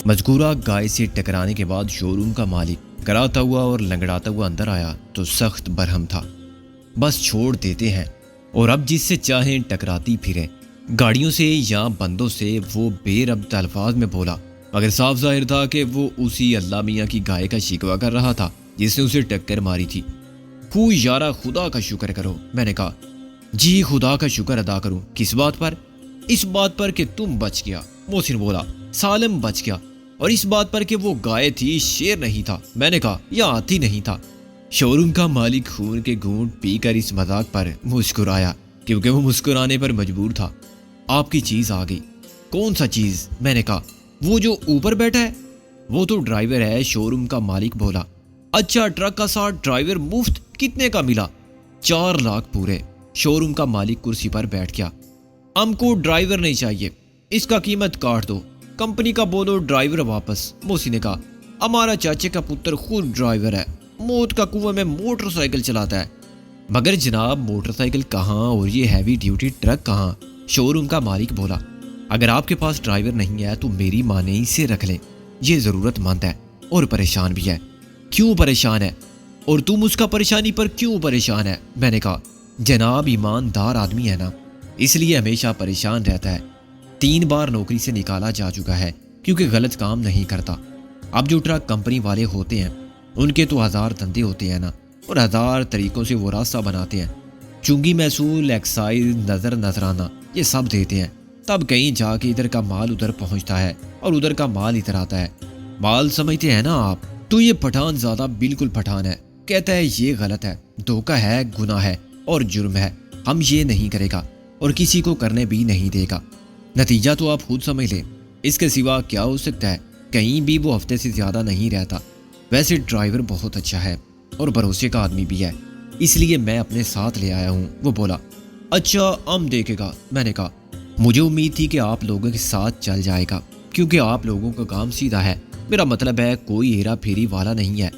مذکورہ گائے سے ٹکرانے کے بعد شو روم کا مالک کراتا ہوا اور لنگڑاتا ہوا اندر آیا تو سخت برہم تھا۔ بس چھوڑ دیتے ہیں اور اب جس سے چاہیں ٹکراتی پھریں، گاڑیوں سے یا بندوں سے، وہ بے ربط الفاظ میں بولا، مگر صاف ظاہر تھا کہ وہ اسی اللہ میاں کی گائے کا شکوہ کر رہا تھا جس نے اسے ٹکر ماری تھی۔ خو یارا خدا کا شکر کرو، میں نے کہا۔ جی خدا کا شکر ادا کروں، کس بات پر؟ اس بات پر کہ تم بچ گیا، محسن بولا۔ سالم بچ گیا، اور اس بات پر کہ وہ گائے تھی، شیر نہیں تھا، میں نے کہا، یا ہاتھی نہیں تھا۔ شو روم کا مالک خون کے گھونٹ پی کر اس مذاق پر مسکرایا کیونکہ وہ مسکرانے پر مجبور تھا۔ آپ کی چیز آ گئی۔ کون سا چیز؟ میں نے کہا۔ وہ جو اوپر بیٹھا ہے، وہ تو ڈرائیور ہے، شو روم کا مالک بولا۔ اچھا، ٹرک کا ساتھ ڈرائیور مفت کتنے کا ملا؟ 4 لاکھ پورے۔ شو روم کا مالک کرسی پر بیٹھ گیا۔ ہم کو ڈرائیور نہیں چاہیے، اس کا قیمت کاٹ دو، کمپنی کا بولو ڈرائیور واپس۔ موسی نے کہا، ہمارا چاچے کا پتر خود ڈرائیور ہے، موت کا کنویں میں موٹر سائیکل چلاتا ہے۔ مگر جناب، موٹر سائیکل کہاں اور یہ ہیوی ڈیوٹی ٹرک کہاں؟ شو روم کا مالک بولا۔ اگر آپ کے پاس ڈرائیور نہیں ہے تو میری مانے اسے رکھ لیں، یہ ضرورت مند ہے اور پریشان بھی ہے۔ کیوں پریشان ہے؟ اور تم اس کا پریشانی پر کیوں پریشان ہے؟ میں نے کہا، جناب ایماندار آدمی ہے نا، اس لیے ہمیشہ پریشان رہتا ہے۔ 3 بار نوکری سے نکالا جا چکا ہے کیونکہ غلط کام نہیں کرتا۔ اب جو ٹرک کمپنی والے ہوتے ہیں ان کے تو 1000 دھندے ہوتے ہیں نا، اور 1000 طریقوں سے وہ راستہ بناتے ہیں۔ چونگی محصول، ایکسائز، نذرانہ، یہ سب دیتے ہیں، تب کہیں جا کے ادھر کا مال ادھر پہنچتا ہے اور ادھر کا مال ادھر آتا ہے۔ مال سمجھتے ہیں نا آپ؟ تو یہ پٹھان زیادہ بالکل پٹھان ہے، کہتا ہے یہ غلط ہے، دھوکہ ہے، گناہ ہے اور جرم ہے، ہم یہ نہیں کرے گا اور کسی کو کرنے بھی نہیں دے گا۔ نتیجہ تو آپ خود سمجھ لیں، اس کے سوا کیا ہو سکتا ہے؟ کہیں بھی وہ ہفتے سے زیادہ نہیں رہتا۔ ویسے ڈرائیور بہت اچھا ہے اور بھروسے کا آدمی بھی ہے، اس لیے میں اپنے ساتھ لے آیا ہوں۔ وہ بولا، اچھا ہم دیکھے گا۔ میں نے کہا، مجھے امید تھی کہ آپ لوگوں کے ساتھ چل جائے گا کیونکہ آپ لوگوں کا کام سیدھا ہے، میرا مطلب ہے کوئی ہیرا پھیری والا نہیں ہے۔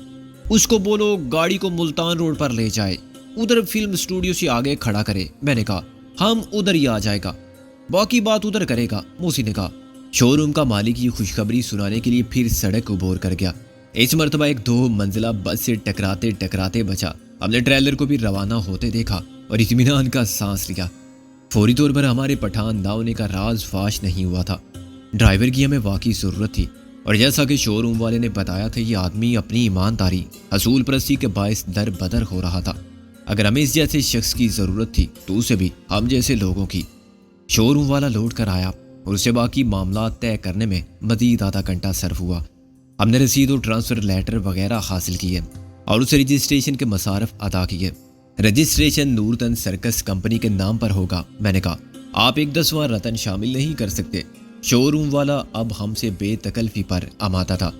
اس کو بولو گاڑی کو ملتان روڈ پر لے جائے، ادھر فلم اسٹوڈیو سے آگے کھڑا کرے۔ میں نے کہا، ہم ادھر ہی آ جائے گا، باقی بات ادھر کرے گا، موسی نے کہا۔ شو روم کا مالک یہ خوشخبری سنانے کے لیے پھر سڑک عبور کر گیا۔ اس مرتبہ ایک 2 منزلہ بس سے ٹکراتے ٹکراتے بچا۔ ہم نے ٹریلر کو بھی روانہ ہوتے دیکھا اور اطمینان کا سانس لیا۔ فوری طور پر ہمارے پٹھان نہ ہونے کا راز فاش نہیں ہوا تھا۔ ڈرائیور کی ہمیں واقعی ضرورت تھی، اور جیسا کہ شو روم والے نے بتایا تھا، یہ آدمی اپنی ایمانداری، حصول پرستی کے باعث در بدر ہو رہا تھا۔ اگر ہمیں اس جیسے شخص کی ضرورت تھی تو اسے بھی ہم جیسے لوگوں کی۔ شو روم والا لوٹ کر آیا اور اسے باقی معاملات طے کرنے میں مزید آدھا گھنٹہ صرف ہوا۔ ہم نے رسید اور ٹرانسفر لیٹر وغیرہ حاصل کیے اور اسے رجسٹریشن کے مصارف ادا کیے۔ رجسٹریشن نورتن سرکس کمپنی کے نام پر ہوگا۔ میں نے کہا، آپ ایک 10واں رتن شامل نہیں کر سکتے؟ شو روم والا اب ہم سے بے تکلفی پر آمادہ تھا۔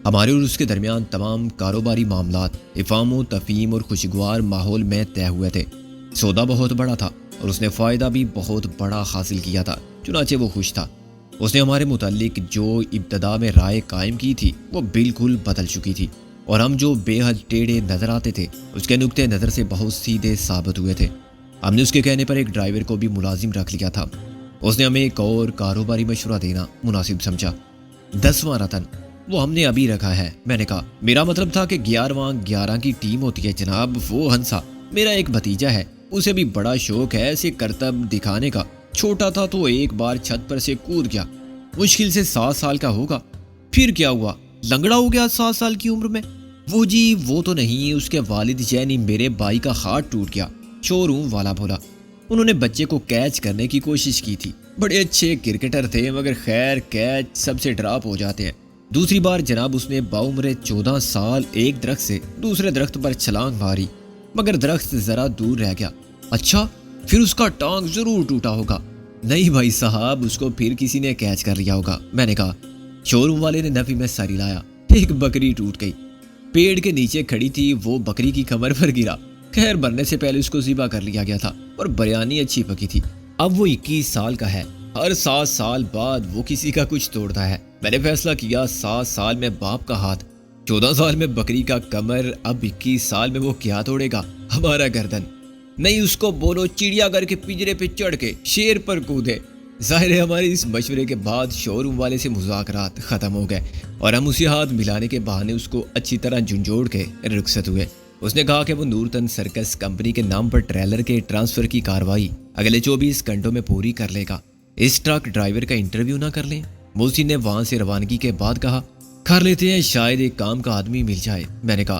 ہمارے اور اس کے درمیان تمام کاروباری معاملات افہام و تفہیم اور خوشگوار ماحول میں طے ہوئے تھے۔ سودا بہت بڑا تھا اور اس نے فائدہ بھی بہت بڑا حاصل کیا تھا، چنانچہ وہ خوش تھا۔ اس نے ہمارے متعلق جو ابتدا میں رائے قائم کی تھی وہ بالکل بدل چکی تھی، اور ہم جو بے حد ٹیڑھے نظر آتے تھے اس کے نقطۂ نظر سے بہت سیدھے ثابت ہوئے تھے۔ ہم نے اس کے کہنے پر ایک ڈرائیور کو بھی ملازم رکھ لیا تھا۔ اس نے ہمیں ایک اور کاروباری مشورہ دینا مناسب سمجھا۔ 10واں رتن وہ ہم نے ابھی رکھا ہے۔ میں نے کہا، میرا مطلب تھا کہ 11 کی ٹیم ہوتی ہے جناب۔ وہ ہنسا، میرا ایک بھتیجا ہے، اسے بھی بڑا شوق ہے ایسے کرتب دکھانے کا، چھوٹا تھا تو ایک بار چھت پر سے کود گیا، مشکل سے 7 سال کا ہوگا۔ پھر کیا ہوا؟ لنگڑا ہو گیا 7 سال کی عمر میں؟ وہ جی وہ تو نہیں، اس کے والد یعنی میرے بھائی کا ہاتھ ٹوٹ گیا، شو روم والا بولا۔ انہوں نے بچے کو کیچ کرنے کی کوشش کی تھی، بڑے اچھے کرکٹر تھے، مگر خیر کیچ سب سے ڈراپ ہو جاتے ہیں۔ دوسری بار جناب اس نے باعمر 14 سال ایک درخت سے دوسرے درخت پر چھلانگ ماری، مگر درخت ذرا دور رہ گیا۔ اچھا، پھر اس کا ٹانگ ضرور ٹوٹا ہوگا۔ نہیں بھائی صاحب، اس کو پھر کسی نے کیچ کر لیا ہوگا۔ میں نے کہا۔ شو روم والے نے نفی میں سر ہلایا۔ ایک بکری ٹوٹ گئی، پیڑ کے نیچے کھڑی تھی، وہ بکری کی کمر پر گرا، خیر مرنے سے پہلے اس کو ذبح کر لیا گیا تھا اور بریانی اچھی پکی تھی۔ اب وہ 21 سال کا ہے، ہر 7 سال بعد وہ کسی کا کچھ توڑتا ہے۔ میں نے فیصلہ کیا 7 سال میں باپ کا ہاتھ، 14 سال میں بکری کا کمر، اب 21 سال میں وہ کیا توڑے گا؟ ہمارا گردن۔ نہیں، اس کو بولو چڑیا گھر کے پنجرے پہ چڑھ کے شیر پر کودے۔ ظاہر ہے ہمارے اس مشورے کے بعد شو روم والے سے مذاکرات ختم ہو گئے اور ہم اسے ہاتھ ملانے کے بہانے اس کو اچھی طرح جھنجھوڑ کے رخصت ہوئے۔ اس نے کہا کہ وہ نورتن سرکس کمپنی کے نام پر ٹریلر کے ٹرانسفر کی کارروائی اگلے 24 گھنٹوں میں پوری کر لے گا۔ اس ٹرک ڈرائیور کا انٹرویو نہ کر لیں؟ محسن نے وہاں سے روانگی کے بعد کہا۔ کر لیتے ہیں، شاید ایک کام کا آدمی مل جائے۔ میں نے کہا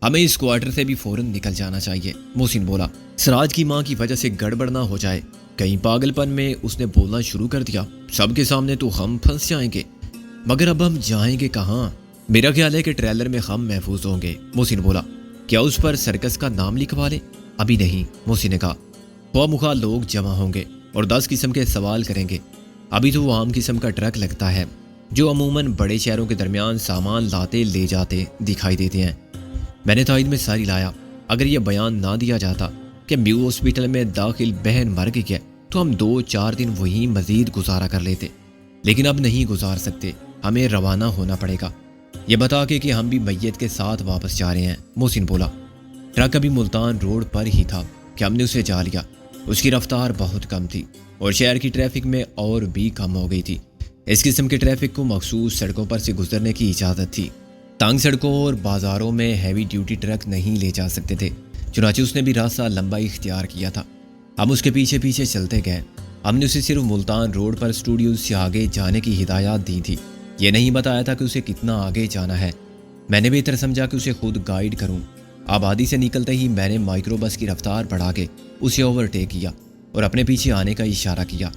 ہمیں اس کوارٹر سے بھی فوراً نکل جانا چاہیے۔ محسن بولا، سراج کی ماں کی وجہ سے گڑبڑ نہ ہو جائے۔ کہیں پاگل پن میں اس نے بولنا شروع کر دیا، سب کے سامنے تو ہم پھنس جائیں گے، مگر اب ہم جائیں گے کہاں؟ میرا خیال ہے کہ ٹریلر میں ہم محفوظ ہوں گے۔ محسن بولا، کیا اس پر سرکس کا نام لکھوا لیں؟ ابھی نہیں، محسن نے کہا، خواہ مخواہ لوگ جمع ہوں گے اور 10 قسم کے سوال کریں گے۔ ابھی تو وہ عام قسم کا ٹرک لگتا ہے جو عموماً بڑے شہروں کے درمیان سامان لاتے لے جاتے دکھائی دیتے ہیں۔ میں نے تائید میں ساری لایا، اگر یہ بیان نہ دیا جاتا کہ میو ہاسپٹل میں داخل بہن مر گئی ہے تو ہم 2-4 دن وہیں مزید گزارا کر لیتے، لیکن اب نہیں گزار سکتے، ہمیں روانہ ہونا پڑے گا، یہ بتا کے کہ ہم بھی میت کے ساتھ واپس جا رہے ہیں۔ محسن بولا، ٹرک ابھی ملتان روڈ پر ہی تھا کہ ہم نے اسے جا لیا۔ اس کی رفتار بہت کم تھی اور شہر کی ٹریفک میں اور بھی کم ہو گئی تھی۔ اس قسم کے ٹریفک کو مخصوص سڑکوں پر سے گزرنے کی اجازت تھی، تنگ سڑکوں اور بازاروں میں ہیوی ڈیوٹی ٹرک نہیں لے جا سکتے تھے، چنانچہ اس نے بھی راستہ لمبا اختیار کیا تھا۔ ہم اس کے پیچھے پیچھے چلتے گئے۔ ہم نے اسے صرف ملتان روڈ پر اسٹوڈیوز سے آگے جانے کی ہدایات دی تھی، یہ نہیں بتایا تھا کہ اسے کتنا آگے جانا ہے۔ میں نے بہتر سمجھا کہ اسے خود گائیڈ کروں۔ آبادی سے نکلتے ہی میں نے مائکرو بس کی رفتار بڑھا کے اسے اوورٹیک کیا اور اپنے پیچھے آنے کا اشارہ کیا۔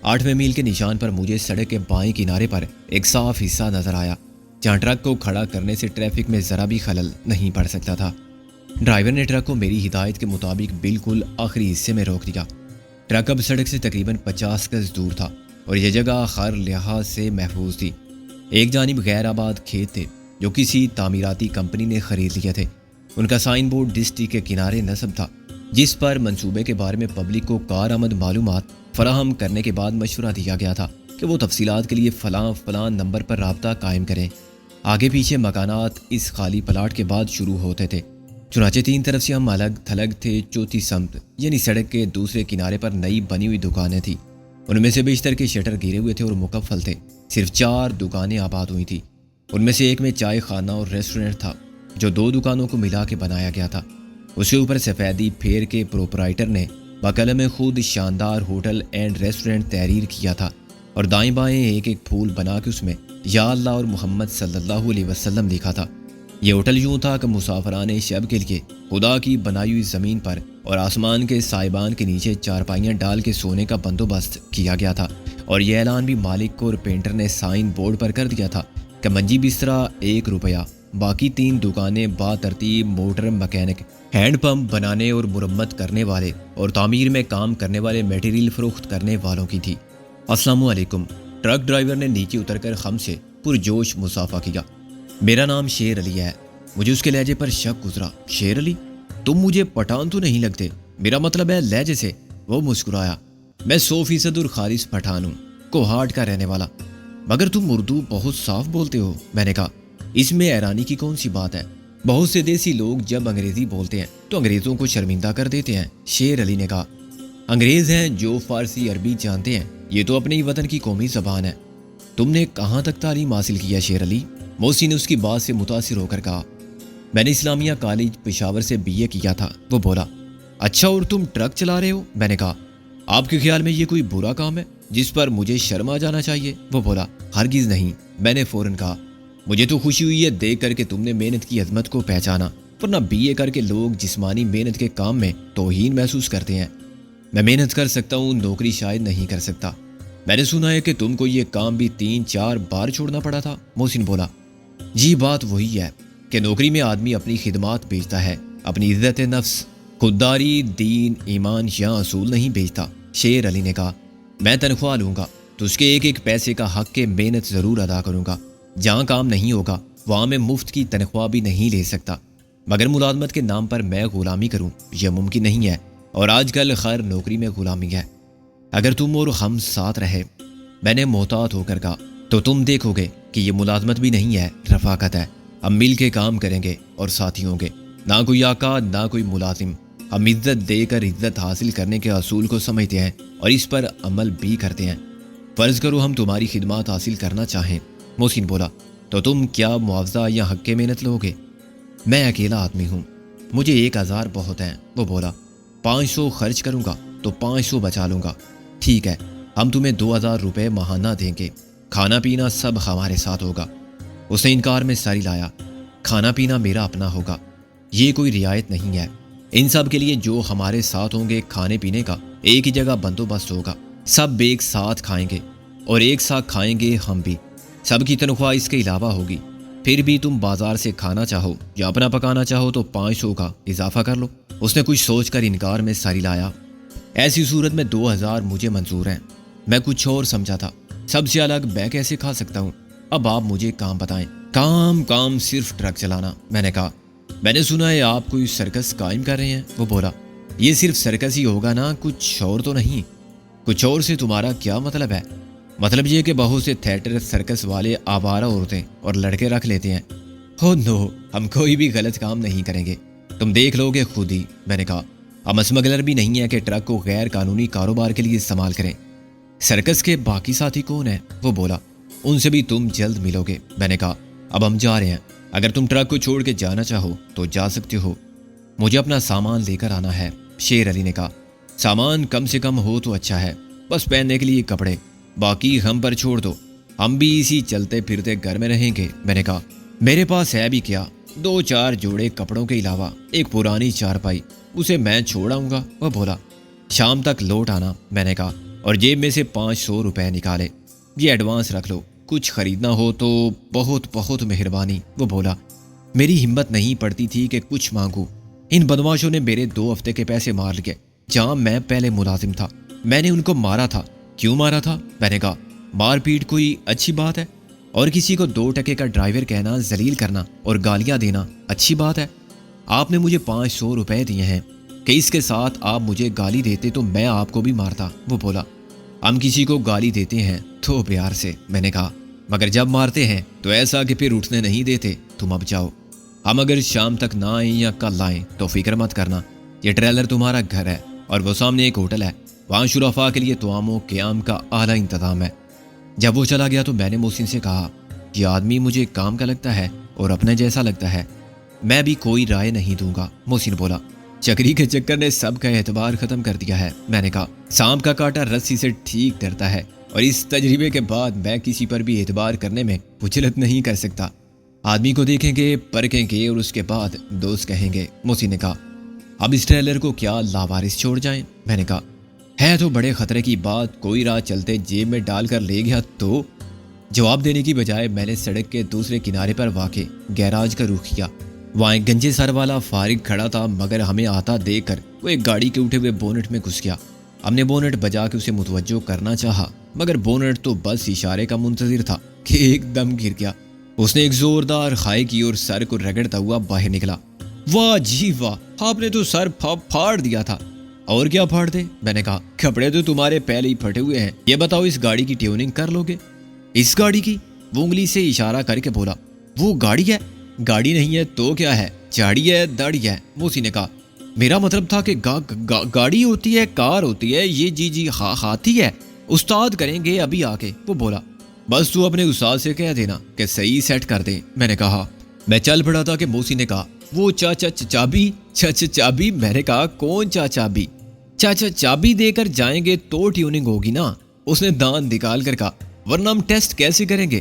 8ویں میل کے نشان پر مجھے سڑک کے بائیں کنارے پر ایک صاف حصہ نظر آیا جہاں ٹرک کو کھڑا کرنے سے ٹریفک میں ذرا بھی خلل نہیں پڑ سکتا تھا۔ ڈرائیور نے ٹرک کو میری ہدایت کے مطابق بالکل آخری حصے میں روک دیا۔ ٹرک اب سڑک سے تقریباً 50 گز دور تھا اور یہ جگہ ہر لحاظ سے محفوظ تھی۔ ایک جانب غیر آباد کھیت تھے جو کسی تعمیراتی کمپنی نے خرید لیے تھے۔ ان کا سائن بورڈ ڈسٹرکٹ کے کنارے نصب تھا جس پر منصوبے کے بارے میں پبلک کو کارآمد معلومات فراہم کرنے کے بعد مشورہ دیا گیا تھا کہ وہ تفصیلات کے لیے فلاں نمبر پر رابطہ قائم کریں۔ آگے پیچھے مکانات اس خالی پلاٹ کے بعد شروع ہوتے تھے، چنانچہ 3 طرف سے ہم الگ تھلگ تھے۔ چوتھی سمت یعنی سڑک کے دوسرے کنارے پر نئی بنی ہوئی دکانیں تھیں، ان میں سے بیشتر کے شٹر گرے ہوئے تھے اور مکفل تھے۔ صرف 4 دکانیں آباد ہوئی تھیں، ان میں سے ایک میں چائے خانہ اور ریسٹورنٹ تھا جو 2 دکانوں کو ملا کے بنایا گیا تھا۔ اس کے اوپر سفیدی پھیر کے پروپرائٹر نے بقلم خود شاندار ہوٹل اینڈ ریسٹورنٹ تحریر کیا تھا اور دائیں بائیں ایک ایک پھول بنا کے اس میں یا اللہ اور محمد صلی اللہ علیہ وسلم لکھا تھا۔ یہ ہوٹل یوں تھا کہ مسافران شب کے لیے خدا کی بنائی ہوئی زمین پر اور آسمان کے سائبان کے نیچے چارپائیاں ڈال کے سونے کا بندوبست کیا گیا تھا، اور یہ اعلان بھی مالک اور پینٹر نے سائن بورڈ پر کر دیا تھا کہ منجی بسترا 1 روپیہ، باقی 3 دکانیں با ترتیب موٹر مکینک، ہینڈ پمپ بنانے اور مرمت کرنے والے اور تعمیر میں کام کرنے والے میٹیریل فروخت کرنے والوں کی تھی۔ السلام علیکم۔ ٹرک ڈرائیور نے نیچے اتر کر ہم سے پرجوش مصافحہ کیا۔ میرا نام شیر علی ہے۔ مجھے اس کے لہجے پر شک گزرا۔ شیر علی؟ تم مجھے پٹھان تو نہیں لگتے، میرا مطلب ہے لہجے سے۔ وہ مسکرایا۔ میں 100% اور خالص پٹھان ہوں، کوہاٹ کا رہنے والا، مگر تم اردو بہت صاف بولتے ہو۔ میں نے کہا، اس میں حیرانی کی کون سی بات ہے؟ بہت سے دیسی لوگ جب انگریزی بولتے ہیں تو انگریزوں کو شرمندہ کر دیتے ہیں۔ شیر علی نے کہا، انگریز ہیں جو فارسی عربی جانتے ہیں، یہ تو اپنے ہی وطن کی قومی زبان ہے۔ تم نے کہاں تک تعلیم حاصل کی ہے شیر علی؟ محسن نے اس کی بات سے متاثر ہو کر کہا، میں نے اسلامیہ کالج پشاور سے BA کیا تھا۔ وہ بولا، اچھا، اور تم ٹرک چلا رہے ہو؟ میں نے کہا، آپ کے خیال میں یہ کوئی برا کام ہے جس پر مجھے شرم آ جانا چاہیے؟ وہ بولا، ہرگز نہیں۔ میں نے فوراً کہا، مجھے تو خوشی ہوئی ہے دیکھ کر کہ تم نے محنت کی عظمت کو پہچانا، ورنہ BA کر کے لوگ جسمانی محنت کے کام میں توہین محسوس کرتے ہیں۔ میں محنت کر سکتا ہوں، نوکری شاید نہیں کر سکتا۔ میں نے سنا ہے کہ تم کو یہ کام بھی 3-4 بار چھوڑنا پڑا تھا۔ محسن بولا، جی بات وہی ہے کہ نوکری میں آدمی اپنی خدمات بیچتا ہے، اپنی عزت نفس، خودداری، دین، ایمان یا اصول نہیں بیچتا۔ شیر علی نے کہا، میں تنخواہ لوں گا تو اس کے ایک ایک پیسے کا حق کے محنت ضرور ادا کروں گا۔ جہاں کام نہیں ہوگا وہاں میں مفت کی تنخواہ بھی نہیں لے سکتا، مگر ملازمت کے نام پر میں غلامی کروں یہ ممکن نہیں ہے، اور آج کل خیر نوکری میں غلامی ہے۔ اگر تم اور ہم ساتھ رہے، میں نے محتاط ہو کر کہا، تو تم دیکھو گے کہ یہ ملازمت بھی نہیں ہے، رفاقت ہے۔ ہم مل کے کام کریں گے اور ساتھی ہوں گے، نہ کوئی آقا نہ کوئی ملازم۔ ہم عزت دے کر عزت حاصل کرنے کے اصول کو سمجھتے ہیں اور اس پر عمل بھی کرتے ہیں۔ فرض کرو ہم تمہاری خدمات حاصل کرنا چاہیں۔ محسن بولا، تو تم کیا معاوضہ یا حق محنت لو گے؟ میں اکیلا آدمی ہوں، مجھے 1000 بہت ہیں۔ وہ بولا، 500 خرچ کروں گا تو 500 بچا لوں گا۔ ٹھیک ہے، ہم تمہیں 2000 روپے ماہانہ دیں گے، کھانا پینا سب ہمارے ساتھ ہوگا۔ اس نے انکار میں سر ہلایا۔ کھانا پینا میرا اپنا ہوگا، یہ کوئی رعایت نہیں ہے۔ ان سب کے لیے جو ہمارے ساتھ ہوں گے، کھانے پینے کا ایک ہی جگہ بندوبست ہوگا، سب ایک ساتھ کھائیں گے اور ایک ساتھ کھائیں گے ہم بھی۔ سب کی تنخواہ اس کے علاوہ ہوگی۔ پھر بھی تم بازار سے کھانا چاہو یا اپنا پکانا چاہو تو 500 کا اضافہ کر لو۔ اس نے کچھ سوچ کر انکار میں سر ہلایا۔ ایسی صورت میں 2000 مجھے منظور ہیں۔ میں کچھ اور سمجھا تھا، سب سے الگ میں کیسے کھا سکتا ہوں؟ اب آپ مجھے کام بتائیں۔ کام صرف ٹرک چلانا، میں نے کہا۔ میں نے سنا ہے آپ کوئی سرکس قائم کر رہے ہیں۔ وہ بولا، یہ صرف سرکس ہی ہوگا نا، کچھ اور تو نہیں؟ کچھ اور سے تمہارا کیا مطلب ہے؟ مطلب یہ کہ بہت سے تھیٹر سرکس والے آوارہ عورتیں اور لڑکے رکھ لیتے ہیں۔ ہو نو، ہم کوئی بھی غلط کام نہیں کریں گے، تم دیکھ لو گے خود ہی۔ میں نے کہا، ہم اسمگلر بھی نہیں ہے کہ ٹرک کو غیر قانونی کاروبار کے لیے استعمال کریں۔ سرکس کے باقی ساتھی کون ہیں؟ وہ بولا، ان سے بھی تم جلد ملو گے۔ میں نے کہا، اب ہم جا رہے ہیں، اگر تم ٹرک کو چھوڑ کے جانا چاہو تو جا سکتے ہو، مجھے اپنا سامان لے کر آنا ہے۔ شیر علی نے کہا، سامان کم سے کم ہو تو اچھا ہے، بس پہننے کے لیے کپڑے، باقی ہم پر چھوڑ دو، ہم بھی اسی چلتے پھرتے گھر میں رہیں گے۔ میں نے کہا، میرے پاس ہے بھی کیا، 2-4 جوڑے کپڑوں کے علاوہ ایک پرانی چارپائی، اسے میں چھوڑ آؤں گا۔ وہ بولا، شام تک لوٹ آنا۔ میں نے کہا، اور جیب میں سے 500 روپے نکالے، یہ ایڈوانس رکھ لو، کچھ خریدنا ہو تو بہت بہت مہربانی۔ وہ بولا، میری ہمت نہیں پڑتی تھی کہ کچھ مانگوں، ان بدماشوں نے میرے 2 ہفتے کے پیسے مار لیے، جہاں میں پہلے ملازم تھا۔ میں نے ان کو مارا تھا۔ کیوں مارا تھا؟ میں نے کہا، مار پیٹ کوئی اچھی بات ہے؟ اور کسی کو 2 ٹکے کا ڈرائیور کہنا، ذلیل کرنا اور گالیاں دینا اچھی بات ہے؟ آپ نے مجھے 500 روپے دیے ہیں کہ اس کے ساتھ آپ مجھے گالی دیتے تو میں آپ کو بھی مارتا۔ وہ بولا، ہم کسی کو گالی دیتے ہیں تو پیار سے۔ میں نے کہا، مگر جب مارتے ہیں تو ایسا کہ پھر اٹھنے نہیں دیتے۔ تم اب جاؤ، ہم اگر شام تک نہ آئیں یا کل آئیں تو فکر مت کرنا، یہ ٹریلر تمہارا گھر ہے اور وہ سامنے ایک ہوٹل ہے، وہاں شرفاء کے لیے طعام و قیام کا اعلیٰ انتظام ہے۔ جب وہ چلا گیا تو میں نے محسن سے کہا، یہ آدمی مجھے کام کا لگتا ہے اور اپنے جیسا لگتا ہے، میں بھی کوئی رائے نہیں دوں گا۔ محسن بولا، چکری کے چکر نے سب کا اعتبار ختم کر دیا ہے۔ میں نے کہا، سانپ کا کانٹا رسی سے ٹھیک ڈرتا ہے، اور اس تجربے کے بعد میں کسی پر بھی اعتبار کرنے میں اجلت نہیں کر سکتا۔ آدمی کو دیکھیں گے، پرکھیں گے اور اس کے بعد دوست کہیں گے۔ محسن نے کہا، اب اس ٹریلر کو کیا لاوارث چھوڑ جائیں؟ میں نے کہا، ہے تو بڑے خطرے کی بات، کوئی راہ چلتے جیب میں ڈال کر لے گیا تو؟ جواب دینے کی بجائے میں نے سڑک کے دوسرے کنارے پر واقع گیراج کا رخ کیا۔ وہاں ایک گنجے سر والا فارغ کھڑا تھا، مگر ہمیں آتا دیکھ کر وہ ایک گاڑی کے اٹھے ہوئے بونٹ میں گھس گیا۔ ہم نے بونٹ بجا کے اسے متوجہ کرنا چاہا، مگر بونٹ تو بس اشارے کا منتظر تھا کہ ایک دم گر گیا۔ اس نے ایک زوردار خائی کی اور سر کو رگڑتا ہوا باہر نکلا۔ واہ جی واہ، آپ نے تو سر پھاڑ دیا تھا۔ اور کیا پھاڑ دے؟ میں نے کہا، کپڑے تو تمہارے پہلے ہی پھٹے ہوئے ہیں، یہ بتاؤ اس گاڑی کی ٹیوننگ کر لو گے؟ اس گاڑی کی؟ وہ انگلی سے اشارہ کر کے بولا، وہ گاڑی ہے؟ گاڑی نہیں ہے تو کیا ہے؟ چاڑی ہے، داڑھی ہے۔ موسی نے کہا، میرا مطلب تھا کہ گاڑی ہوتی ہے، کار ہوتی ہے، یہ جی ہاتھی ہے، استاد کریں گے ابھی آ کے۔ وہ بولا، بس تو اپنے استاد سے کہہ دینا کہ صحیح سیٹ کر دیں۔ میں نے کہا، میں چل پڑا تھا کہ موسی نے کہا، وہ چابی؟ چابی؟ میں نے کہا، کون چابی؟ چابی دے کر جائیں گے تو ٹیوننگ ہوگی نا۔ اس نے دان نکال کر کہا، ورنہ ہم ٹیسٹ کیسے کریں گے؟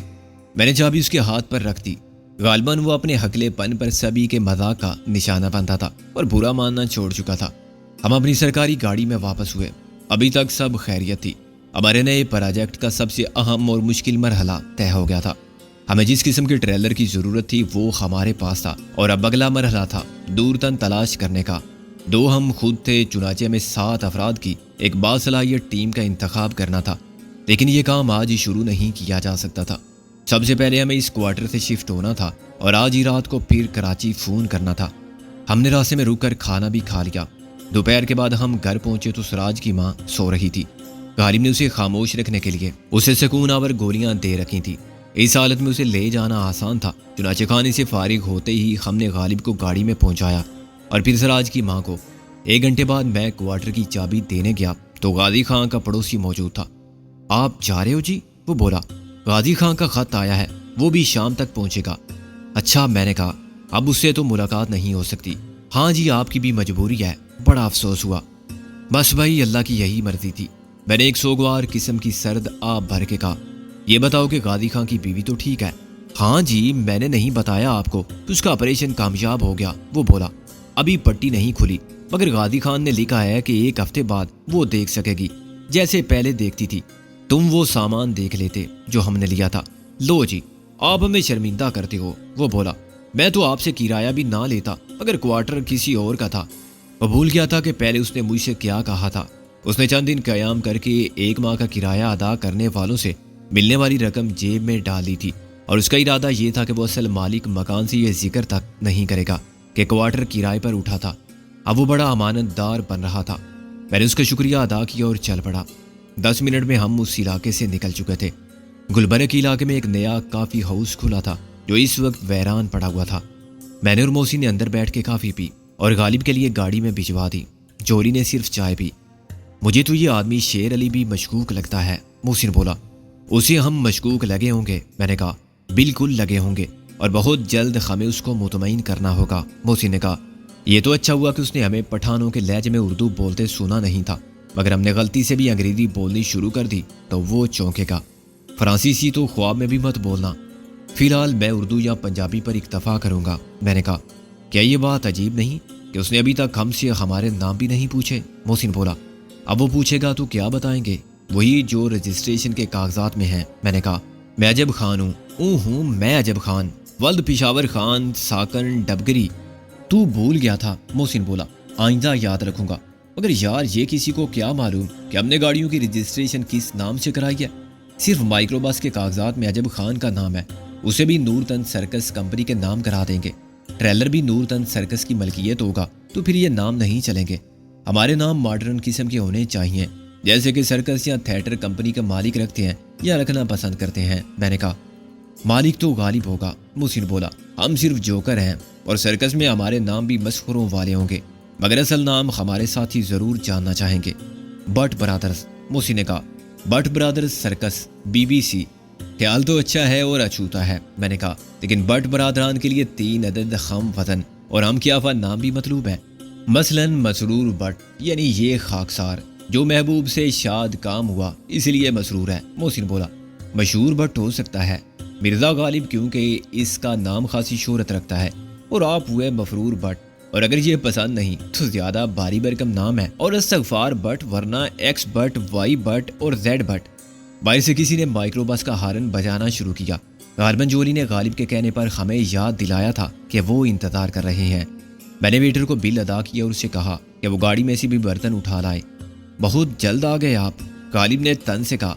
میں نے چابی اس کے ہاتھ پر رکھ دی۔ غالباً وہ اپنے حقلے پن پر سبھی کے مذاق کا نشانہ بنتا تھا اور برا ماننا چھوڑ چکا تھا۔ ہم اپنی سرکاری گاڑی میں واپس ہوئے۔ ابھی تک سب خیریت تھی۔ ہمارے نئے پروجیکٹ کا سب سے اہم اور مشکل مرحلہ طے ہو گیا تھا۔ ہمیں جس قسم کے ٹریلر کی ضرورت تھی وہ ہمارے پاس تھا، اور اب اگلا مرحلہ تھا دور تن تلاش کرنے کا۔ 2 ہم خود تھے، چنانچہ میں 7 افراد کی ایک باصلاحیت ٹیم کا انتخاب کرنا تھا، لیکن یہ کام آج ہی شروع نہیں کیا جا سکتا تھا۔ سب سے پہلے ہمیں اس کوارٹر سے شفٹ ہونا تھا اور آج ہی رات کو پھر کراچی فون کرنا تھا۔ ہم نے راستے میں رک کر کھانا بھی کھا لیا۔ دوپہر کے بعد ہم گھر پہنچے تو سراج کی ماں سو رہی تھی۔ غالب نے اسے خاموش رکھنے کے لیے اسے سکون آور گولیاں دے رکھی تھیں۔ اس حالت میں اسے لے جانا آسان تھا، چنانچہ کھانے سے فارغ ہوتے ہی ہم نے غالب کو گاڑی میں پہنچایا اور پھر سراج کی ماں کو۔ 1 گھنٹے بعد میں کوارٹر کی چابی دینے گیا تو غازی خان کا پڑوسی موجود تھا۔ آپ جا رہے ہو جی؟ وہ بولا۔ غازی خان کا خط آیا ہے، وہ بھی شام تک پہنچے گا۔ اچھا، میں نے کہا اب اس سے تو ملاقات نہیں ہو سکتی۔ ہاں جی، آپ کی بھی مجبوری ہے۔ بڑا افسوس ہوا۔ بس بھائی، اللہ کی یہی مرضی تھی۔ میں نے ایک سوگوار قسم کی سرد آب بھر کے کہا، یہ بتاؤ کہ غازی خان کی بیوی تو ٹھیک ہے؟ ہاں جی، میں نے نہیں بتایا آپ کو کہ اس کا آپریشن کامیاب ہو گیا، وہ بولا۔ ابھی پٹی نہیں کھلی، مگر غازی خان نے لکھا ہے کہ 1 ہفتے بعد وہ دیکھ سکے گی جیسے پہلے دیکھتی تھی۔ تم وہ سامان دیکھ لیتے جو ہم نے لیا تھا۔ لو جی، آپ ہمیں شرمندہ کرتے ہو، وہ بولا۔ میں تو آپ سے کرایہ بھی نہ لیتا اگر کوارٹر کسی اور کا تھا۔ وہ بھول گیا تھا کہ پہلے اس نے مجھ سے کیا کہا تھا۔ اس نے چند دن قیام کر کے 1 ماہ کا کرایہ ادا کرنے والوں سے ملنے والی رقم جیب میں ڈال لی تھی، اور اس کا ارادہ یہ تھا کہ وہ اصل مالک مکان سے یہ ذکر تک نہیں کرے گا کہ کوارٹر کرائے پر اٹھا تھا۔ اب وہ بڑا امانت دار بن رہا تھا۔ میں نے اس کا شکریہ ادا کیا اور چل پڑا۔ 10 منٹ میں ہم اس علاقے سے نکل چکے تھے۔ گلبرگ کے علاقے میں ایک نیا کافی ہاؤس کھلا تھا جو اس وقت ویران پڑا ہوا تھا۔ میں نے اور موسی نے اندر بیٹھ کے کافی پی اور غالب کے لیے گاڑی میں بھجوا دی۔ جولی نے صرف چائے پی۔ مجھے تو یہ آدمی شیر علی بھی مشکوک لگتا ہے، محسن بولا۔ اسے ہم مشکوک لگے ہوں گے، میں نے کہا۔ بالکل لگے ہوں گے، اور بہت جلد ہمیں اس کو مطمئن کرنا ہوگا، محسن نے کہا۔ یہ تو اچھا ہوا کہ اس نے ہمیں پٹھانوں کے لہجے میں اردو بولتے سنا نہیں تھا، مگر ہم نے غلطی سے بھی انگریزی بولنی شروع کر دی تو وہ چونکے گا۔ فرانسیسی تو خواب میں بھی مت بولنا۔ فی الحال میں اردو یا پنجابی پر اکتفا کروں گا، میں نے کہا۔ کیا یہ بات عجیب نہیں کہ اس نے ابھی تک ہم سے ہمارے نام بھی نہیں پوچھے، محسن بولا۔ اب وہ پوچھے گا تو کیا بتائیں گے؟ وہی جو رجسٹریشن کے کاغذات میں ہیں، میں نے کہا۔ میں عجب خان ہوں، میں عجب خان، ولد پشاور خان، ساکن ڈبگری۔ تو بھول گیا تھا، محسن بولا۔ آئندہ یاد رکھوں گا، مگر یار یہ کسی کو کیا معلوم کہ ہم نے گاڑیوں کی رجسٹریشن کس نام سے کرائی ہے؟ صرف مائکرو بس کے کاغذات میں عجب خان کا نام ہے، اسے بھی نورتن سرکس کمپنی کے نام کرا دیں گے۔ ٹریلر بھی نورتن سرکس کی ملکیت ہوگا تو پھر یہ نام نہیں چلیں گے۔ ہمارے نام ماڈرن قسم کے ہونے چاہیے، جیسے کہ سرکس یا تھیٹر کمپنی کا مالک رکھتے ہیں یا رکھنا پسند کرتے ہیں، میں نے کہا۔ مالک تو غالب ہوگا، محسن بولا۔ ہم صرف جوکر ہیں، اور سرکس میں ہمارے نام بھی مسخروں والے ہوں گے، مگر اصل نام ہمارے ساتھی ضرور جاننا چاہیں گے۔ بٹ برادرز، محسن نے کہا۔ But brothers circus, BBC۔ خیال تو اچھا ہے اور اچھوتا ہے، میں نے کہا، لیکن بٹ برادران کے لیے 3 عدد خم وطن اور ہم کیافہ نام بھی مطلوب ہے۔ مثلاً مسرور بٹ، یعنی یہ خاکسار جو محبوب سے شاد کام ہوا اس لیے مسرور ہے، محسن بولا۔ مشہور بٹ ہو سکتا ہے، مرزا غالب کیونکہ اس کا نام خاصی شہرت رکھتا ہے، اور آپ ہوئے مفرور بٹ، اور اگر یہ پسند نہیں تو زیادہ باری برکم نام ہے، اور استغفار بٹ، ورنہ ایکس بٹ، وائی بٹ اور زیڈ بٹ۔ باہر سے کسی نے مائکرو بس کا ہارن بجانا شروع کیا۔ غالباً جولی نے غالب کے کہنے پر ہمیں یاد دلایا تھا کہ وہ انتظار کر رہے ہیں۔ میں نے ویٹر کو بل ادا کیا اور اسے کہا کہ وہ گاڑی میں سے بھی برتن اٹھا لائے۔ بہت جلد آ گئے آپ، غالب نے تن سے کہا۔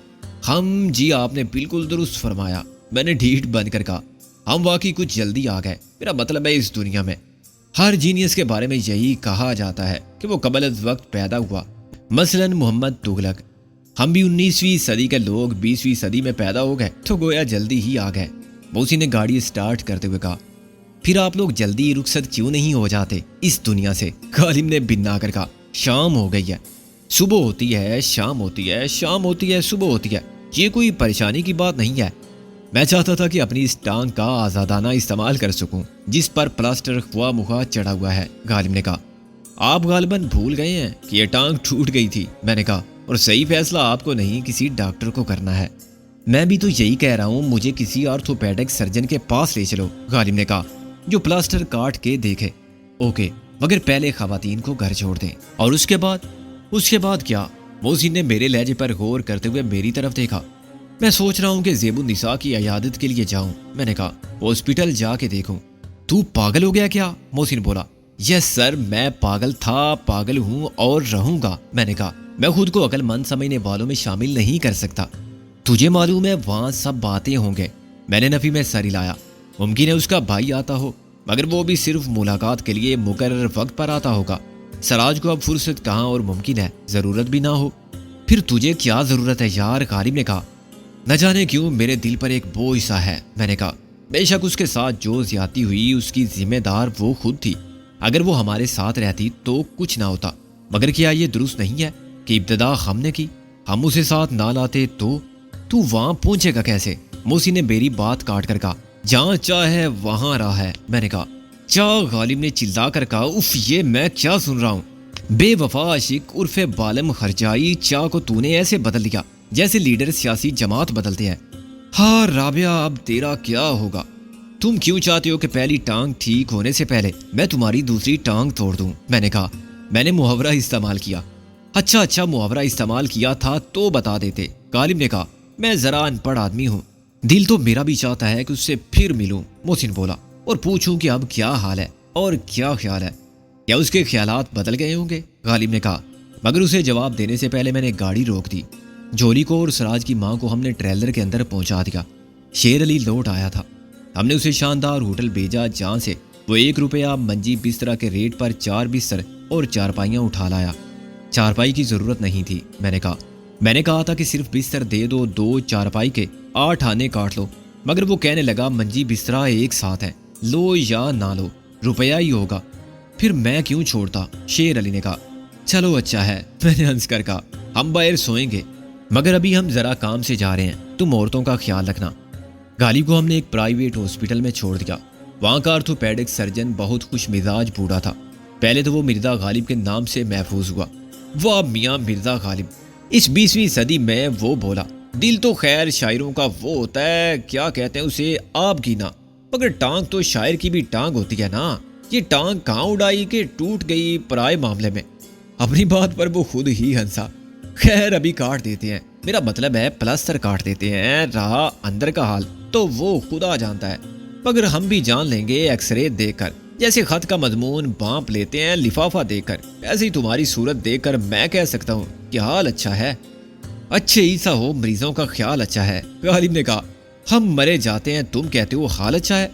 ہم جی، آپ نے بالکل درست فرمایا، میں نے ڈھیٹ بند کر کہا۔ ہم واقعی کچھ جلدی آ گئے، میرا مطلب ہے اس دنیا میں ہر جینیس کے بارے میں یہی کہا جاتا ہے کہ وہ قبل از وقت پیدا ہوا۔ مثلاً محمد تغلق۔ ہم بھی 19ویں صدی کے لوگ 20ویں صدی میں پیدا ہو گئے تو گویا جلدی ہی آ گئے، موسی نے گاڑی سٹارٹ کرتے ہوئے کہا۔ پھر آپ لوگ جلدی رخصت کیوں نہیں ہو جاتے اس دنیا سے؟ غالب نے بنا کر کہا۔ شام ہو گئی ہے، صبح ہوتی ہے، شام ہوتی ہے، شام ہوتی ہے، صبح ہوتی ہے، یہ کوئی پریشانی کی بات نہیں ہے۔ میں چاہتا تھا کہ اپنی اس ٹانگ کا آزادانہ استعمال کر سکوں جس پر پلاسٹر خواہ مخواہ چڑھا ہوا ہے، غالب نے کہا۔ آپ غالباً بھول گئے ہیں کہ یہ ٹانگ ٹوٹ گئی تھی، میں نے کہا، اور صحیح فیصلہ آپ کو نہیں کسی ڈاکٹر کو کرنا ہے۔ میں بھی تو یہی کہہ رہا ہوں، مجھے کسی آرتھوپیڈک سرجن کے پاس لے چلو، غالب نے کہا، جو پلاسٹر کاٹ کے دیکھے۔ اوکے، مگر پہلے خواتین کو گھر چھوڑ دیں۔ اور اس کے بعد کیا؟ محسن نے میرے لہجے پر غور کرتے ہوئے میری طرف دیکھا۔ میں سوچ رہا ہوں کہ زیب النساء کی عیادت کے لیے جاؤں، میں نے کہا، ہاسپٹل جا کے دیکھوں۔ تو پاگل ہو گیا کیا؟ محسن بولا۔ یس سر، میں پاگل تھا، پاگل ہوں اور رہوں گا، میں نے کہا۔ میں خود کو عقل مند سمجھنے والوں میں شامل نہیں کر سکتا۔ تجھے معلوم ہے وہاں سب باتیں ہوں گے، میں نے نفی میں سر ہلایا۔ ممکن ہے اس کا بھائی آتا ہو، مگر وہ بھی صرف ملاقات کے لیے مقرر وقت پر آتا ہوگا۔ سراج کو اب فرصت کہاں، اور ممکن ہے ضرورت بھی نہ ہو۔ پھر تجھے کیا ضرورت ہے یار، غالب نے کہا۔ نہ جانے کیوں میرے دل پر ایک بوجھ سا ہے، میں نے کہا۔ بے شک اس کے ساتھ جو زیادتی ہوئی اس کی ذمہ دار وہ خود تھی، اگر وہ ہمارے ساتھ رہتی تو کچھ نہ ہوتا، مگر کیا یہ درست نہیں ہے کہ ابتدا ہم نے کی؟ ہم اسے ساتھ نہ لاتے تو وہاں پہنچے گا کیسے؟ محسن نے میری بات کاٹ کر کہا۔ جہاں چاہ ہے وہاں راہ ہے، میں نے کہا۔ چاہ؟ غالب نے چلا کر کہا۔ اف، یہ میں کیا سن رہا ہوں؟ بے وفا عاشق عرف بالم خرچائی، چاہ کو تو نے ایسے بدل دیا جیسے لیڈر سیاسی جماعت بدلتے ہیں۔ ہاں رابعہ، اب تیرا کیا ہوگا؟ تم کیوں چاہتے ہو کہ پہلی ٹانگ ٹھیک ہونے سے پہلے میں تمہاری دوسری ٹانگ توڑ دوں؟ میں نے کہا۔ میں نے محاورہ استعمال کیا۔ اچھا محاورہ استعمال کیا تھا تو بتا دیتے، غالب نے کہا۔ میں ذرا ان پڑھ آدمی ہوں، دل تو میرا بھی چاہتا ہے کہ اس سے پھر ملوں، محسن بولا، اور پوچھوں کہ اب کیا حال ہے اور کیا خیال ہے۔ کیا اس کے خیالات بدل گئے ہوں گے؟ غالب نے کہا، مگر اسے جواب دینے سے پہلے میں نے گاڑی روک دی۔ جولی کو اور سراج کی ماں کو ہم نے ٹریلر کے اندر پہنچا دیا۔ شیر علی لوٹ آیا تھا۔ ہم نے اسے شاندار ہوٹل بھیجا جہاں سے وہ 1 روپیہ منجی بستر کے ریٹ پر 4 بستر اور چارپائیاں اٹھا لایا۔ چارپائی کی ضرورت نہیں تھی، میں نے کہا تھا کہ صرف بستر دے دو، 2 چارپائی کے 8 آنے کاٹ لو، مگر وہ کہنے لگا منجی بسترا ایک ساتھ ہے، لو یا نہ لو، روپیہ ہی ہوگا۔ پھر میں کیوں چھوڑتا؟ شیر علی نے کہا۔ چلو اچھا ہے، میں نے ہنس کر کہا، ہم باہر سوئیں گے، مگر ابھی ہم ذرا کام سے جا رہے ہیں، تم عورتوں کا خیال رکھنا۔ غالب کو ہم نے ایک پرائیویٹ ہاسپٹل میں چھوڑ دیا۔ وہاں کا آرتھوپیڈک سرجن بہت خوش مزاج بوڑھا تھا۔ پہلے تو وہ مرزا غالب کے نام سے محفوظ ہوا۔ واہ میاں مرزا غالب، اس 20ویں صدی میں، وہ بولا۔ دل تو خیر شاعروں کا وہ ہوتا ہے، کیا کہتے ہیں اسے، آپ گینا، مگر ٹانگ تو شاعر کی بھی ٹانگ ہوتی ہے نا۔ یہ ٹانگ کہاں اڑائی کہ ٹوٹ گئی پرائے معاملے میں؟ اپنی بات پر وہ خود ہی ہنسا۔ خیر ابھی کاٹ دیتے ہیں، میرا مطلب ہے پلستر کاٹ دیتے ہیں، رہا اندر کا حال تو وہ خدا جانتا ہے، مگر ہم بھی جان لیں گے ایکس رے دیکھ کر، جیسے خط کا مضمون بانپ لیتے ہیں لفافہ دیکھ کر، ایسے ہی تمہاری صورت دیکھ کر میں کہہ سکتا ہوں کہ حال اچھا ہے۔ اچھے عیسیٰ ہو، مریضوں کا خیال اچھا ہے، غالب نے کہا۔ ہم مرے جاتے ہیں، تم کہتے ہو حال اچھا ہے؟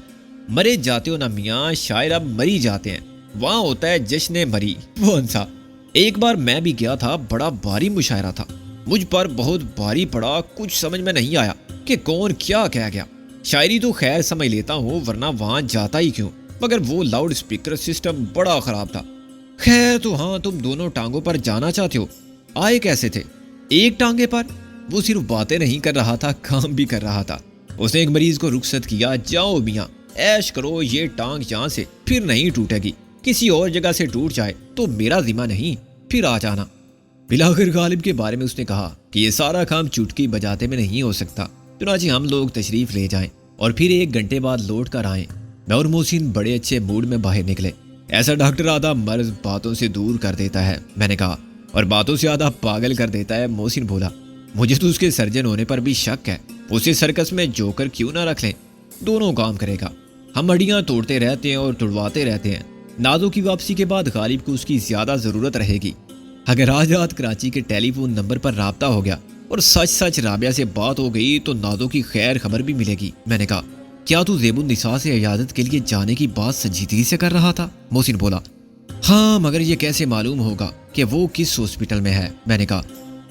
مرے جاتے ہو نا میاں، شاعر اب مری جاتے ہیں، وہاں ہوتا ہے جشن مری، وہ ہنسا۔ ایک بار میں بھی گیا تھا، بڑا بھاری مشاعرہ تھا، مجھ پر بہت بھاری پڑا، کچھ سمجھ میں نہیں آیا کہ کون کیا کہہ گیا۔ شاعری تو خیر سمجھ لیتا ہوں، ورنہ وہاں جاتا ہی کیوں، مگر وہ لاؤڈ سپیکر سسٹم بڑا خراب تھا۔ خیر تو ہاں، تم دونوں ٹانگوں پر جانا چاہتے ہو، آئے کیسے تھے؟ ایک ٹانگے پر؟ وہ صرف باتیں نہیں کر رہا تھا، کام بھی کر رہا تھا۔ اس نے ایک مریض کو رخصت کیا، جاؤ میاں عیش کرو، یہ ٹانگ یہاں سے پھر نہیں ٹوٹے گی، کسی اور جگہ سے ٹوٹ جائے تو میرا ذمہ نہیں، پھر آ جانا۔ بلاخر غالب کے بارے میں اس نے کہا کہ یہ سارا کام چٹکی بجاتے میں نہیں ہو سکتا، چنانچہ ہم لوگ تشریف لے جائیں اور پھر 1 گھنٹے بعد لوٹ کر آئیں۔ میں اور محسن بڑے اچھے موڈ میں باہر نکلے۔ ایسا ڈاکٹر آدھا مرض باتوں سے دور کر دیتا ہے، میں نے کہا، اور باتوں سے آدھا پاگل کر دیتا ہے، محسن بولا۔ مجھے تو اس کے سرجن ہونے پر بھی شک ہے، اسے سرکس میں جوکر کیوں نہ رکھ لیں، دونوں کام کرے گا۔ ہم ہڈیاں توڑتے رہتے ہیں اور توڑواتے رہتے ہیں۔ نازو کی واپسی کے بعد غالب کو اس کی زیادہ ضرورت رہے گی۔ اگر آج رات کراچی کے ٹیلی فون نمبر پر رابطہ ہو گیا اور سچ رابعہ سے بات ہو گئی تو نازو کی خیر خبر بھی ملے گی۔ میں نے کہا، کیا تو زیب النساء سے عیادت کے لیے جانے کی بات سنجیدگی سے کر رہا تھا؟ محسن بولا۔ ہاں، مگر یہ کیسے معلوم ہوگا کہ وہ کس ہاسپٹل میں ہے؟ میں نے کہا،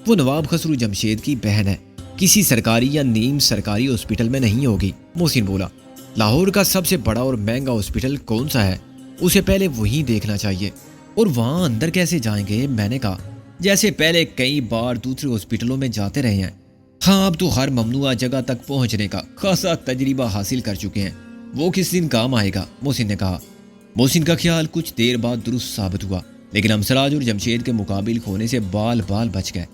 وہ نواب خسرو جمشید کی بہن ہے، کسی سرکاری یا نیم سرکاری ہاسپٹل میں نہیں ہوگی، محسن بولا۔ لاہور کا سب سے بڑا اور مہنگا ہاسپٹل کون سا ہے؟ اسے پہلے وہیں دیکھنا چاہیے۔ اور وہاں اندر کیسے جائیں گے؟ میں نے کہا، جیسے پہلے کئی بار دوسرے ہاسپٹلوں میں جاتے رہے ہیں۔ ہاں، اب تو ہر ممنوعہ جگہ تک پہنچنے کا خاصا تجربہ حاصل کر چکے ہیں، وہ کس دن کام آئے گا، محسن نے کہا۔ محسن کا خیال کچھ دیر بعد درست ثابت ہوا، لیکن ہم سراج اور جمشید کے مقابل کھونے سے بال بچ گئے۔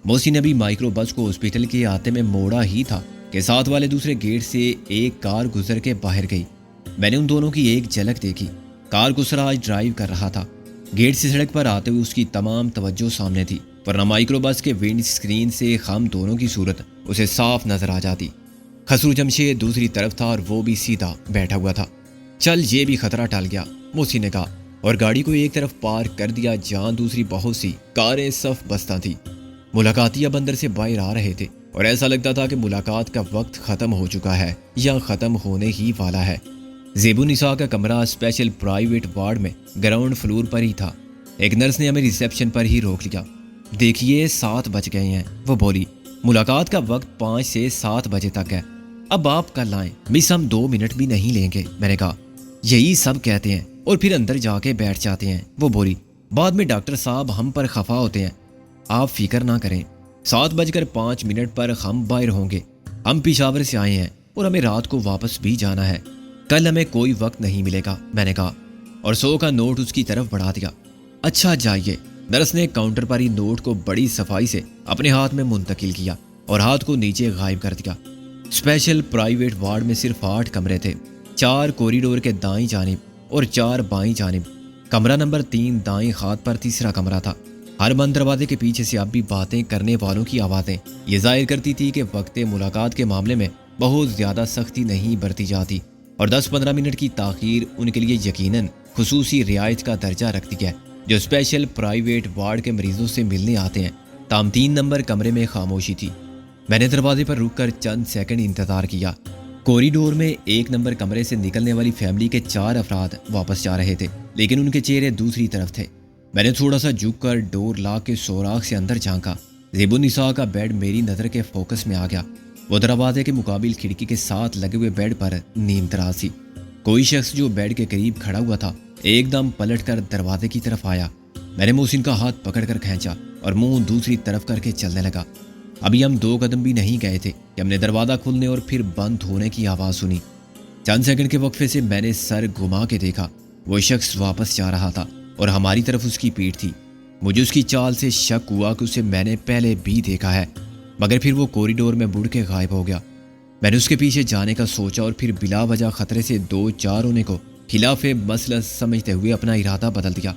محسن ابھی مائکرو بس کو ہاسپٹل کے آتے میں موڑا ہی تھا کہ ساتھ والے دوسرے گیٹ سے ایک کار گزر کے باہر گئی۔ میں نے ان دونوں کی ایک جھلک دیکھی۔ کار کو سراج ڈرائیو کر رہا تھا۔ گیٹ سے سڑک پر آتے ہوئے اس کی تمام توجہ سامنے تھی، ورنہ مائکرو بس کے ونڈ سکرین سے ہم دونوں کی صورت اسے صاف نظر آ جاتی۔ خسرو جمشید دوسری طرف تھا اور وہ بھی سیدھا بیٹھا ہوا تھا۔ چل، یہ بھی خطرہ ٹل گیا، محسن نے کہا، اور گاڑی کو ایک طرف پارک کر دیا جہاں دوسری بہت سی کاریں صف بستہ تھیں۔ ملاقاتی اب اندر سے باہر آ رہے تھے اور ایسا لگتا تھا کہ ملاقات کا وقت ختم ہو چکا ہے یا ختم ہونے ہی والا ہے۔ زیب النساء کا کمرہ اسپیشل پرائیویٹ وارڈ میں گراؤنڈ فلور پر ہی تھا۔ ایک نرس نے ہمیں ریسیپشن پر ہی روک لیا۔ دیکھیے 7 بج گئے ہیں، وہ بولی، ملاقات کا وقت 5 سے 7 بجے تک ہے، اب آپ کل آئیں، مس ہم 2 منٹ بھی نہیں لیں گے۔ میں نے کہا، یہی سب کہتے ہیں اور پھر اندر جا کے بیٹھ جاتے ہیں، وہ بولی، بعد میں ڈاکٹر صاحب ہم پر خفا ہوتے ہیں، آپ فکر نہ کریں۔ 7:05 پر ہم باہر ہوں گے۔ ہم پشاور سے آئے ہیں اور ہمیں رات کو واپس بھی جانا ہے، کل ہمیں کوئی وقت نہیں ملے گا، میں نے کہا اور 100 کا نوٹ اس کی طرف بڑھا دیا۔ اچھا جائیے۔ نرس نے کاؤنٹر پر ہی نوٹ کو بڑی صفائی سے اپنے ہاتھ میں منتقل کیا اور ہاتھ کو نیچے غائب کر دیا۔ اسپیشل پرائیویٹ وارڈ میں صرف 8 کمرے تھے، 4 کوریڈور کے دائیں جانب اور 4 بائیں جانب۔ کمرہ نمبر 3 دائیں ہاتھ پر تیسرا کمرہ تھا۔ ہر بند دروازے کے پیچھے سے اب بھی باتیں کرنے والوں کی آوازیں یہ ظاہر کرتی تھی کہ وقت ملاقات کے معاملے میں بہت زیادہ سختی نہیں برتی جاتی اور 10-15 منٹ کی تاخیر ان کے لیے یقیناً خصوصی رعایت کا درجہ رکھتی ہے جو اسپیشل پرائیویٹ وارڈ کے مریضوں سے ملنے آتے ہیں۔ تام 3 نمبر کمرے میں خاموشی تھی۔ میں نے دروازے پر رک کر چند سیکنڈ انتظار کیا۔ کوریڈور میں 1 نمبر کمرے سے نکلنے والی فیملی کے 4 افراد واپس جا رہے تھے، لیکن ان کے چہرے دوسری طرف تھے۔ میں نے تھوڑا سا جھک کر ڈور لاک کے سوراخ سے اندر جھانکا۔ زیب النساء کا بیڈ میری نظر کے فوکس میں آ گیا۔ وہ دروازے کے مقابل کھڑکی کے ساتھ لگے ہوئے بیڈ پر نیم تراز تھی۔ کوئی شخص جو بیڈ کے قریب کھڑا ہوا تھا ایک دم پلٹ کر دروازے کی طرف آیا۔ میں نے محسن کا ہاتھ پکڑ کر کھینچا اور منہ دوسری طرف کر کے چلنے لگا۔ ابھی ہم 2 قدم بھی نہیں گئے تھے کہ ہم نے دروازہ کھلنے اور پھر بند ہونے کی آواز سنی۔ چند سیکنڈ کے وقفے سے میں نے سر گھما کے دیکھا۔ وہ شخص واپس جا رہا تھا اور ہماری طرف اس کی پیٹھ تھی۔ مجھے اس کی چال سے شک ہوا کہ اسے میں نے پہلے بھی دیکھا ہے، مگر پھر وہ کوریڈور میں مڑ کے غائب ہو گیا۔ میں نے اس کے پیچھے جانے کا سوچا اور پھر بلا وجہ خطرے سے 2-4 ہونے کو خلاف مسلح سمجھتے ہوئے اپنا ارادہ بدل دیا۔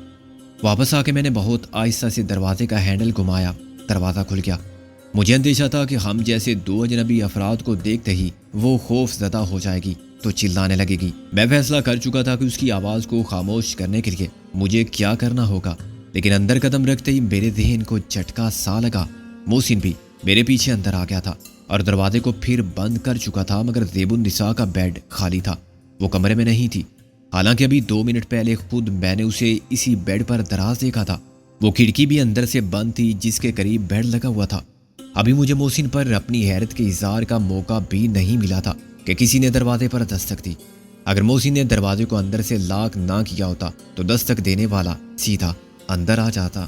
واپس آ کے میں نے بہت آہستہ سے دروازے کا ہینڈل گھمایا۔ دروازہ کھل گیا۔ مجھے اندیشہ تھا کہ ہم جیسے 2 اجنبی افراد کو دیکھتے ہی وہ خوف زدہ ہو جائے گی تو چلانے لگے گی۔ میں فیصلہ کر چکا تھا کہ اس کی آواز کو خاموش کرنے کے لیے مجھے کیا کرنا ہوگا، لیکن اندر قدم رکھتے ہی میرے ذہن کو جھٹکا سا لگا۔ محسن بھی میرے پیچھے اندر آ گیا تھا اور دروازے کو پھر بند کر چکا تھا، مگر زیب النساء کا بیڈ خالی تھا۔ وہ کمرے میں نہیں تھی، حالانکہ ابھی 2 منٹ پہلے خود میں نے اسے اسی بیڈ پر دراز دیکھا تھا۔ وہ کھڑکی بھی اندر سے بند تھی جس کے قریب بیڈ لگا ہوا تھا۔ ابھی مجھے محسن پر اپنی حیرت کے اظہار کا موقع بھی نہیں ملا تھا کہ کسی نے دروازے پر دستک دی۔ اگر محسن نے دروازے کو اندر سے لاک نہ کیا ہوتا تو دستک دینے والا سیدھا اندر آ جاتا۔